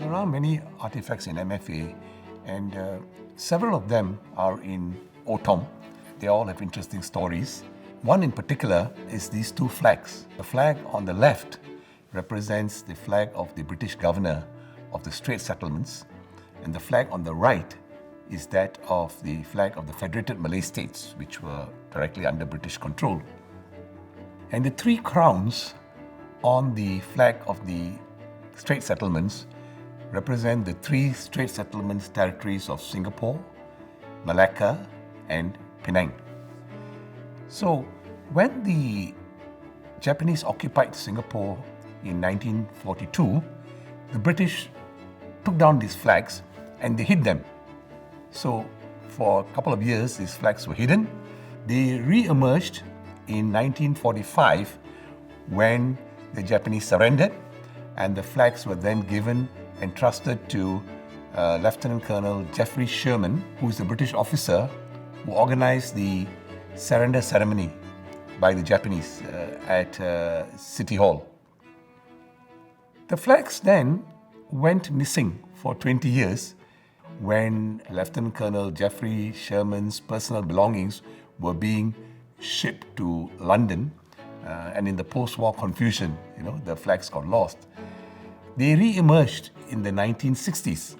There are many artifacts in MFA, and several of them are in OTOM. They all have interesting stories. One in particular is these two flags. The flag on the left represents the flag of the British governor of the Straits Settlements, and the flag on the right is that of the flag of the Federated Malay States, which were directly under British control. And the three crowns on the flag of the Straits Settlements represent the three Straits Settlements territories of Singapore, Malacca, and Penang. So, when the Japanese occupied Singapore in 1942, the British took down these flags and they hid them. So, for a couple of years, these flags were hidden. They re-emerged in 1945 when the Japanese surrendered, and the flags were then given entrusted to Lieutenant Colonel Geoffrey Sherman, who is a British officer who organized the surrender ceremony by the Japanese at City Hall. The flags then went missing for 20 years when Lieutenant Colonel Geoffrey Sherman's personal belongings were being shipped to London, and in the post-war confusion, the flags got lost. They re-emerged in the 1960s,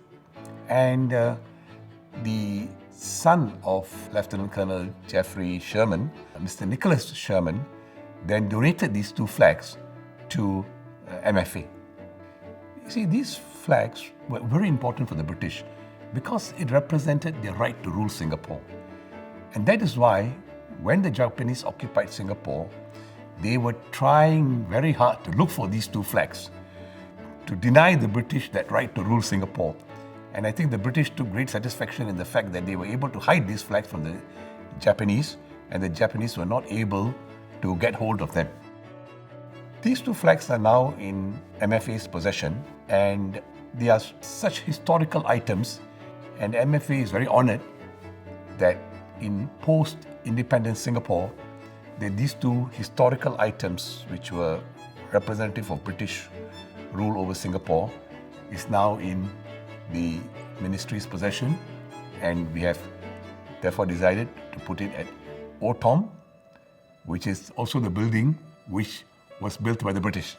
and the son of Lieutenant Colonel Geoffrey Sherman, Mr. Nicholas Sherman, then donated these two flags to MFA. You see, these flags were very important for the British because it represented their right to rule Singapore. And that is why, when the Japanese occupied Singapore, they were trying very hard to look for these two flags, to deny the British that right to rule Singapore. And I think the British took great satisfaction in the fact that they were able to hide these flags from the Japanese, and the Japanese were not able to get hold of them. These two flags are now in MFA's possession, and they are such historical items, and MFA is very honored that in post-independent Singapore, that these two historical items, which were representative of British rule over Singapore, is now in the ministry's possession, and we have therefore decided to put it at OTOM, which is also the building which was built by the British.